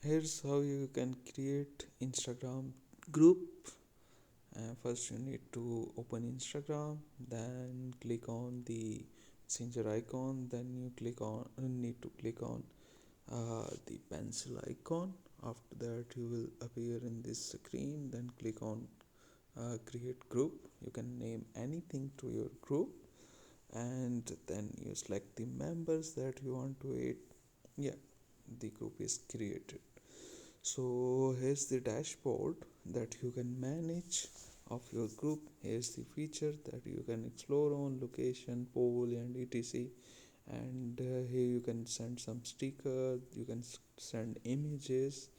Here's how you can create Instagram group. First you need to open Instagram, then click on the messenger icon, then you need to click on the pencil icon. After that you will appear in this screen, then click on create group. You can name anything to your group, and then you select the members that you want to add. Yeah, the group is created. So here's the dashboard that you can manage of your group. Here's the feature that you can explore on location, poll, and etc. And here you can send some sticker, you can send images,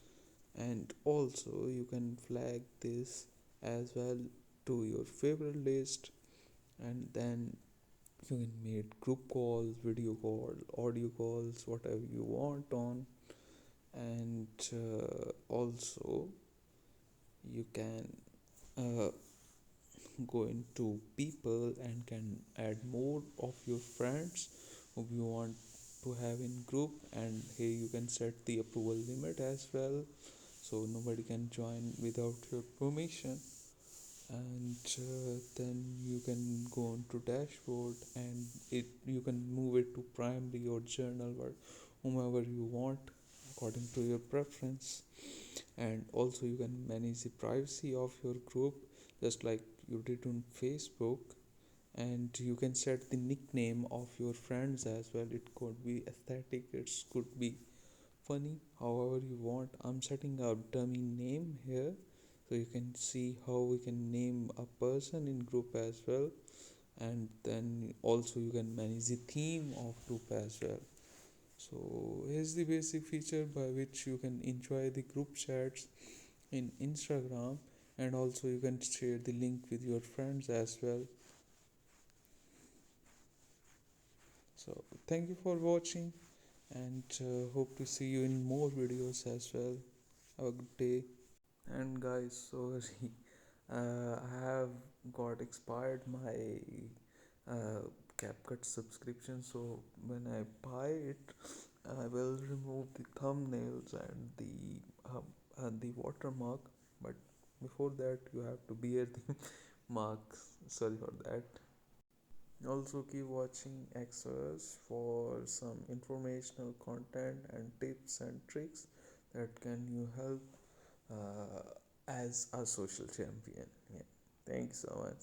and also you can flag this as well to your favorite list. And then you can make group calls, video call, audio calls, whatever you want on. And also you can uh, go into people and can add more of your friends who you want to have in group. And here you can set the approval limit as well, so nobody can join without your permission. And then you can go on to dashboard, and it you can move it to primary or journal or whomever you want according to your preference. And also you can manage the privacy of your group just like you did on Facebook. And you can set the nickname of your friends as well. It could be aesthetic, it could be funny, however you want. I'm setting a dummy name here, so you can see how we can name a person in group as well. And then also you can manage the theme of group as well. So here's the basic feature by which you can enjoy the group chats in Instagram, and also you can share the link with your friends as well. So thank you for watching, and hope to see you in more videos as well. Have a good day. And guys, sorry, I have got expired my uh, CapCut subscription, so when I buy it I will remove the thumbnails and the watermark. But before that you have to bear the marks. Sorry for that. Also keep watching Exodus for some informational content and tips and tricks that can you help as a social champion. Yeah. Thank you so much.